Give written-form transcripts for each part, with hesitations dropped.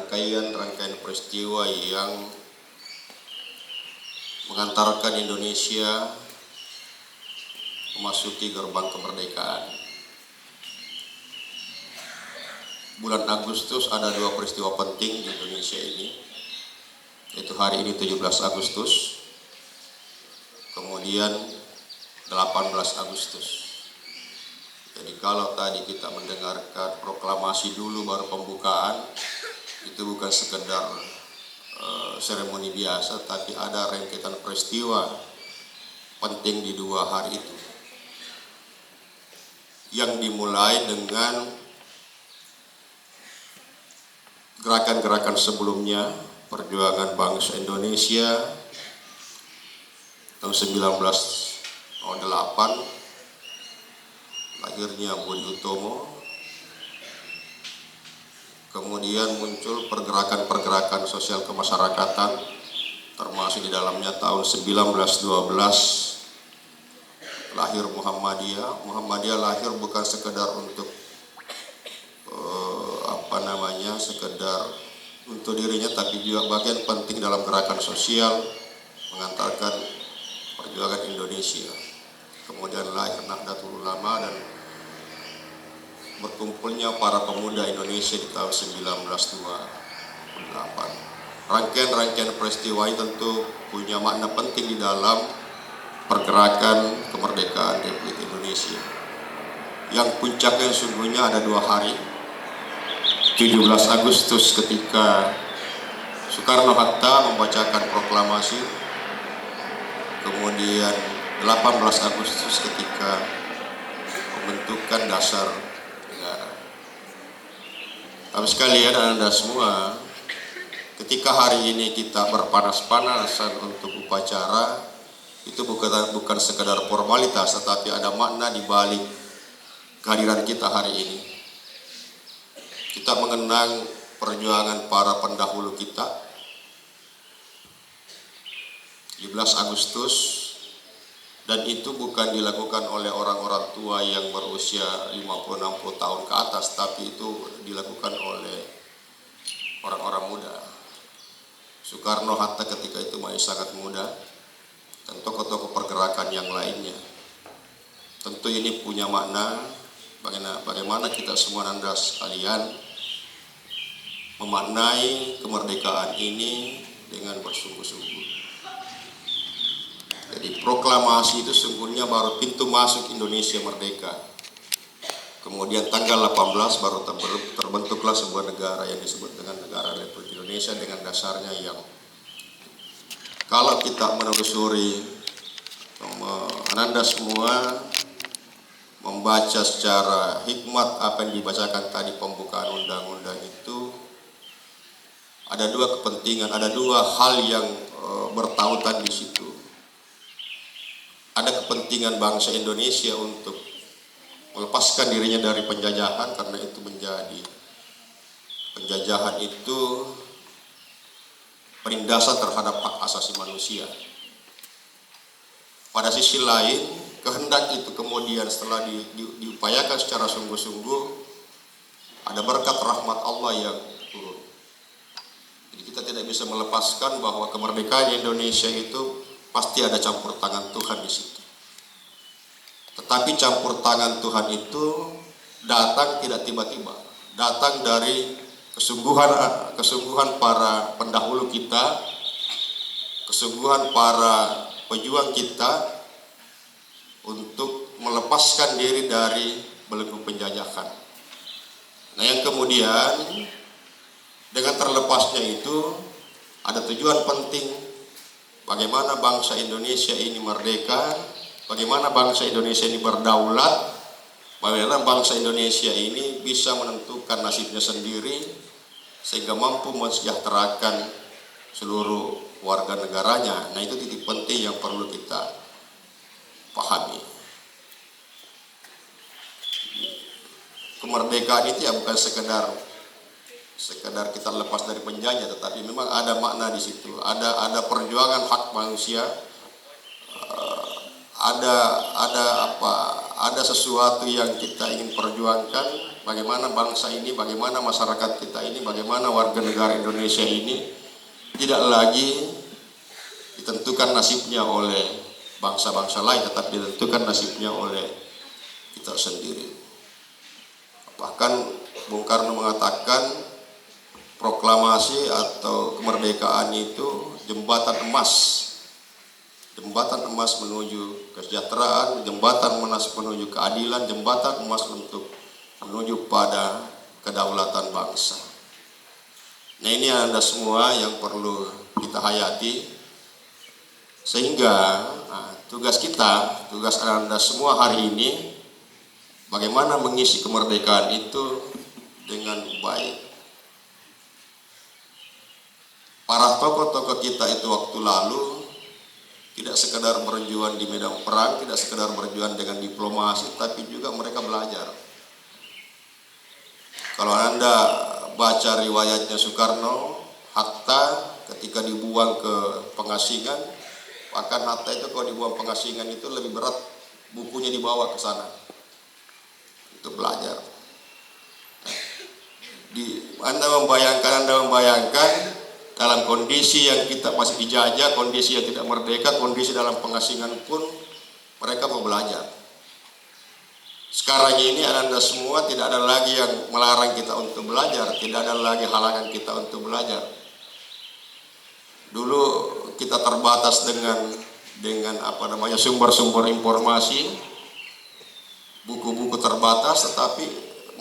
rangkaian peristiwa yang mengantarkan Indonesia memasuki gerbang kemerdekaan. Bulan Agustus ada dua peristiwa penting di Indonesia ini, yaitu hari ini 17 Agustus, kemudian 18 Agustus. Jadi kalau tadi kita mendengarkan proklamasi dulu baru pembukaan, itu bukan sekedar seremoni biasa, tapi ada rentetan peristiwa penting di dua hari itu. Yang dimulai dengan gerakan-gerakan sebelumnya, perjuangan bangsa Indonesia tahun 1908, lahirnya Budi Utomo. Kemudian muncul pergerakan-pergerakan sosial kemasyarakatan, termasuk di dalamnya tahun 1912 lahir Muhammadiyah. Muhammadiyah lahir bukan sekedar untuk sekedar untuk dirinya, tapi juga bagian penting dalam gerakan sosial mengantarkan perjuangan Indonesia. Kemudian lahir Nahdlatul Ulama dan berkumpulnya para pemuda Indonesia di tahun 1928. Rangkaian peristiwa ini tentu punya makna penting di dalam pergerakan kemerdekaan Republik Indonesia. Yang puncaknya sungguhnya ada dua hari. 17 Agustus ketika Soekarno-Hatta membacakan proklamasi, kemudian 18 Agustus ketika pembentukan dasar negara. Tapi sekalian Anda semua, ketika hari ini kita berpanas-panasan untuk upacara, itu bukan sekedar formalitas, tetapi ada makna di balik kehadiran kita hari ini. Kita mengenang perjuangan para pendahulu kita. 17 Agustus, dan itu bukan dilakukan oleh orang-orang tua yang berusia 50-60 tahun ke atas, tapi itu dilakukan oleh orang-orang muda. Soekarno-Hatta ketika itu masih sangat muda, dan tokoh-tokoh pergerakan yang lainnya. Tentu ini punya makna bagaimana kita semua Anda sekalian memaknai kemerdekaan ini dengan bersungguh-sungguh. Jadi proklamasi itu sungguhnya baru pintu masuk Indonesia merdeka. Kemudian tanggal 18 baru terbentuklah sebuah negara yang disebut dengan Negara Republik Indonesia dengan dasarnya yang kalau kita menelusuri, Anda semua membaca secara hikmat apa yang dibacakan tadi pembukaan undang-undang itu, ada dua kepentingan, ada dua hal yang bertautan di situ. Ada kepentingan bangsa Indonesia untuk melepaskan dirinya dari penjajahan, karena itu penjajahan itu penindasan terhadap hak asasi manusia. Pada sisi lain, kehendak itu kemudian setelah diupayakan secara sungguh-sungguh, ada berkat rahmat Allah yang turun. Jadi kita tidak bisa melepaskan bahwa kemerdekaan Indonesia itu pasti ada campur tangan Tuhan di situ. Tetapi campur tangan Tuhan itu datang tidak tiba-tiba, datang dari kesungguhan para pendahulu kita, kesungguhan para pejuang kita untuk melepaskan diri dari belenggu penjajahan. Nah, yang kemudian dengan terlepasnya itu ada tujuan penting, bagaimana bangsa Indonesia ini merdeka, bagaimana bangsa Indonesia ini berdaulat, bagaimana bangsa Indonesia ini bisa menentukan nasibnya sendiri sehingga mampu mensejahterakan seluruh warga negaranya. Nah, itu titik penting yang perlu kita pahami. Kemerdekaan itu ya bukan sekedar kita lepas dari penjajah, tetapi memang ada makna di situ. Ada perjuangan hak manusia, ada sesuatu yang kita ingin perjuangkan, bagaimana bangsa ini, bagaimana masyarakat kita ini, bagaimana warga negara Indonesia ini tidak lagi ditentukan nasibnya oleh bangsa-bangsa lain, tetapi ditentukan nasibnya oleh kita sendiri. Bahkan Bung Karno mengatakan proklamasi atau kemerdekaan itu jembatan emas menuju kesejahteraan, jembatan emas menuju keadilan, jembatan emas untuk menuju pada kedaulatan bangsa. Nah, ini Anda semua yang perlu kita hayati, sehingga tugas Anda semua hari ini bagaimana mengisi kemerdekaan itu dengan baik. Para tokoh-tokoh kita itu waktu lalu tidak sekedar berjuang di medan perang, tidak sekedar berjuang dengan diplomasi, tapi juga mereka belajar. Kalau Anda baca riwayatnya Soekarno, Hatta ketika dibuang ke pengasingan, bahkan Hatta itu kalau dibuang pengasingan itu lebih berat bukunya dibawa ke sana untuk belajar. Anda membayangkan dalam kondisi yang kita masih dijajah, kondisi yang tidak merdeka, kondisi dalam pengasingan pun mereka mau belajar. Sekarang ini Anda semua tidak ada lagi yang melarang kita untuk belajar, tidak ada lagi halangan kita untuk belajar. Dulu kita terbatas dengan sumber-sumber informasi, buku-buku terbatas, tetapi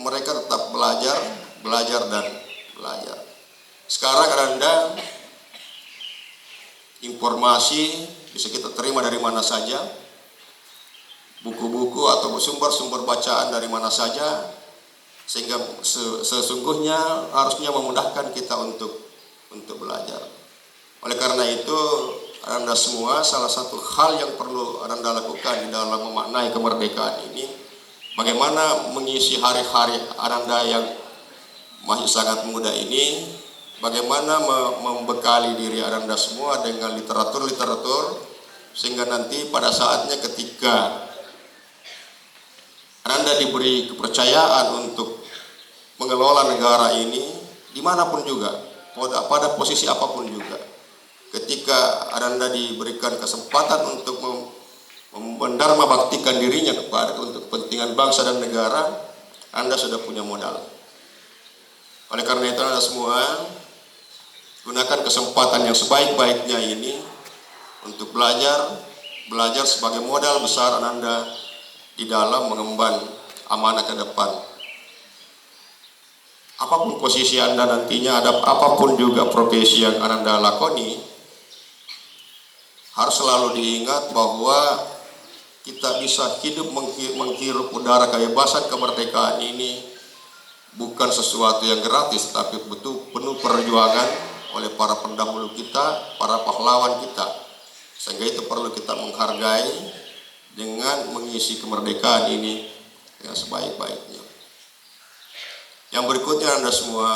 mereka tetap belajar dan belajar. Sekarang Anda informasi bisa kita terima dari mana saja, buku-buku atau sumber-sumber bacaan dari mana saja, sehingga sesungguhnya harusnya memudahkan kita untuk belajar. Oleh karena itu, Anda semua, salah satu hal yang perlu Anda lakukan di dalam memaknai kemerdekaan ini, bagaimana mengisi hari-hari Anda yang masih sangat muda ini, bagaimana membekali diri Anda semua dengan literatur-literatur, sehingga nanti pada saatnya ketika Anda diberi kepercayaan untuk mengelola negara ini, dimanapun juga, pada posisi apapun juga, ketika Anda diberikan kesempatan untuk mendharma baktikan dirinya untuk kepentingan bangsa dan negara, Anda sudah punya modal. Oleh karena itu Anda semua gunakan kesempatan yang sebaik-baiknya ini untuk belajar sebagai modal besar Anda di dalam mengemban amanah ke depan. Apapun posisi Anda nantinya, apapun juga profesi yang Anda lakoni, harus selalu diingat bahwa kita bisa hidup menghirup udara kebebasan kemerdekaan ini bukan sesuatu yang gratis, tapi betul penuh perjuangan oleh para pendahulu kita, para pahlawan kita. Sehingga itu perlu kita menghargai dengan mengisi kemerdekaan ini yang sebaik-baiknya. Yang berikutnya Anda semua,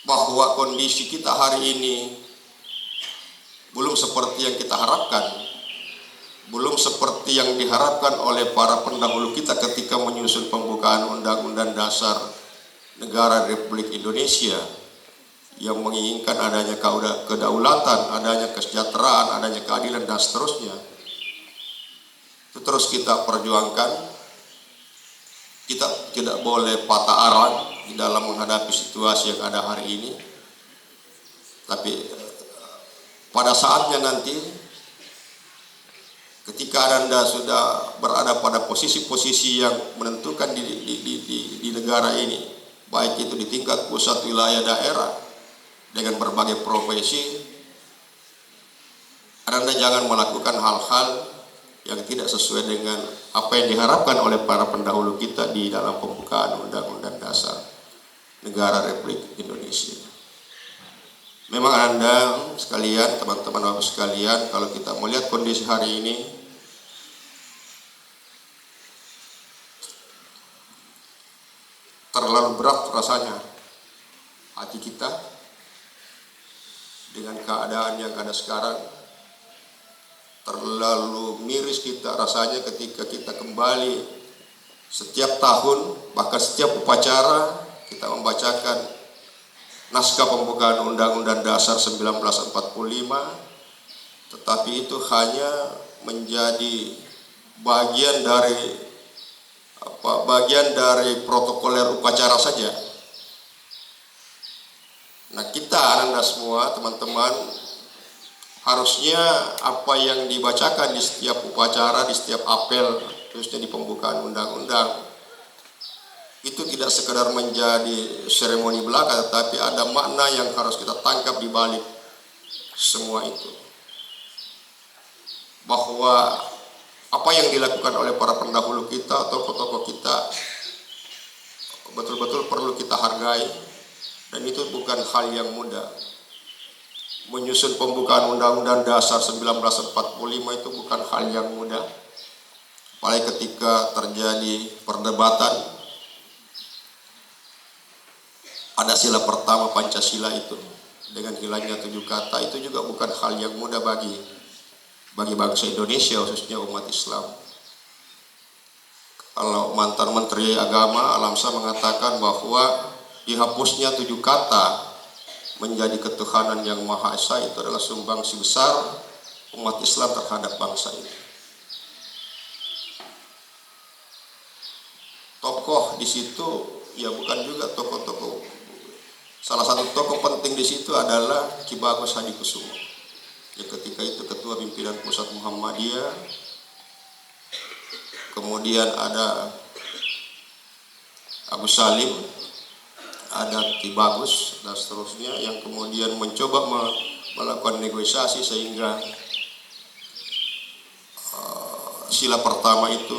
bahwa kondisi kita hari ini belum seperti yang kita harapkan, belum seperti yang diharapkan oleh para pendahulu kita ketika menyusun pembukaan Undang-Undang Dasar Negara Republik Indonesia yang menginginkan adanya kedaulatan, adanya kesejahteraan, adanya keadilan dan seterusnya. Itu terus kita perjuangkan. Kita tidak boleh patah arang di dalam menghadapi situasi yang ada hari ini. Tapi pada saatnya nanti, ketika Anda sudah berada pada posisi-posisi yang menentukan di negara ini, baik itu di tingkat pusat, wilayah, daerah, dengan berbagai profesi, Anda jangan melakukan hal-hal yang tidak sesuai dengan apa yang diharapkan oleh para pendahulu kita di dalam pembukaan Undang-Undang Dasar Negara Republik Indonesia. Memang Anda sekalian, teman-teman Bapak sekalian, kalau kita melihat kondisi hari ini, terlalu berat rasanya hati kita dengan keadaan yang ada sekarang. terlalu miris kita rasanya ketika kita kembali setiap tahun, bahkan setiap upacara kita membacakan naskah pembukaan Undang-Undang Dasar 1945, tetapi itu hanya menjadi bagian dari protokoler upacara saja. Nah, kita Ananda semua teman-teman, harusnya apa yang dibacakan di setiap upacara, di setiap apel, khususnya di pembukaan undang-undang, itu tidak sekedar menjadi seremoni belaka, tetapi ada makna yang harus kita tangkap di balik semua itu. Bahwa apa yang dilakukan oleh para pendahulu kita, tokoh-tokoh kita, betul-betul perlu kita hargai, dan itu bukan hal yang mudah. Menyusun pembukaan Undang-Undang Dasar 1945 itu bukan hal yang mudah. Apalagi ketika terjadi perdebatan, ada sila pertama Pancasila itu dengan hilangnya 7 kata, itu juga bukan hal yang mudah bagi bangsa Indonesia, khususnya umat Islam. Kalau mantan Menteri Agama Alamsa mengatakan bahwa dihapusnya 7 kata menjadi ketuhanan yang Maha Esa, itu adalah sumbangsi besar umat Islam terhadap bangsa ini. Tokoh di situ ya bukan juga tokoh-tokoh. Salah satu tokoh penting di situ adalah Ki Bagus Hadikusumo. Ya, ketika itu ketua pimpinan pusat Muhammadiyah. Kemudian ada Abu Salim, ada Ki Bagus dan seterusnya, yang kemudian mencoba melakukan negosiasi sehingga sila pertama itu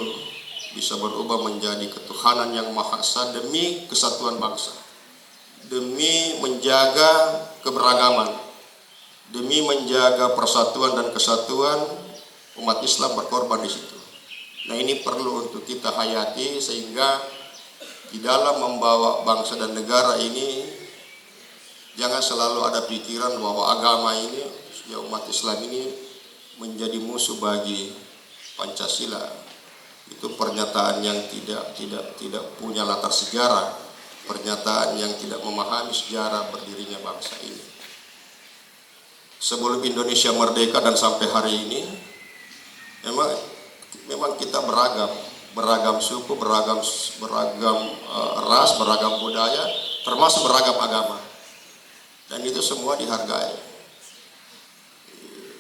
bisa berubah menjadi ketuhanan yang Maha Esa demi kesatuan bangsa, demi menjaga keberagaman, demi menjaga persatuan dan kesatuan umat Islam berkorban di situ. Nah, ini perlu untuk kita hayati sehingga di dalam membawa bangsa dan negara ini jangan selalu ada pikiran bahwa agama ini, ya umat Islam ini menjadi musuh bagi Pancasila. Itu pernyataan yang tidak punya latar sejarah, pernyataan yang tidak memahami sejarah berdirinya bangsa ini. Sebelum Indonesia merdeka dan sampai hari ini, memang kita beragam suku, beragam ras, beragam budaya, termasuk beragam agama, dan itu semua dihargai.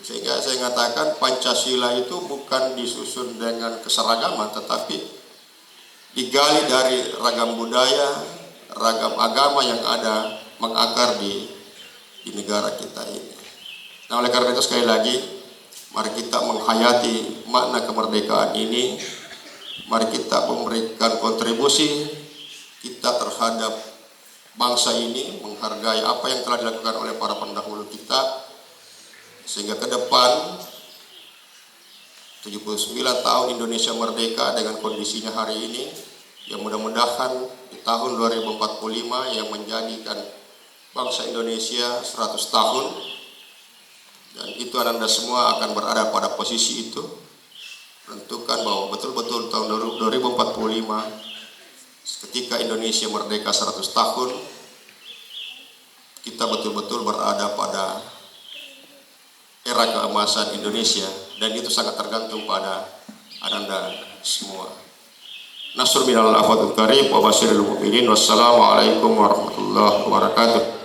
Sehingga saya mengatakan Pancasila itu bukan disusun dengan keseragaman, tetapi digali dari ragam budaya, ragam agama yang ada mengakar di negara kita ini. Nah, oleh karena itu sekali lagi, mari kita menghayati makna kemerdekaan ini. Mari kita memberikan kontribusi kita terhadap bangsa ini, menghargai apa yang telah dilakukan oleh para pendahulu kita, sehingga ke depan 79 tahun Indonesia merdeka dengan kondisinya hari ini, yang mudah-mudahan di tahun 2045 yang menjadikan bangsa Indonesia 100 tahun, dan itu Ananda semua akan berada pada posisi itu. Tentukan bahwa betul-betul tahun 2045 ketika Indonesia merdeka 100 tahun, kita betul-betul berada pada era keemasan Indonesia, dan itu sangat tergantung pada Ananda semua. Nasrul minal afwatul karim wa basyiril mu'minin. Wassalamualaikum warahmatullahi wabarakatuh.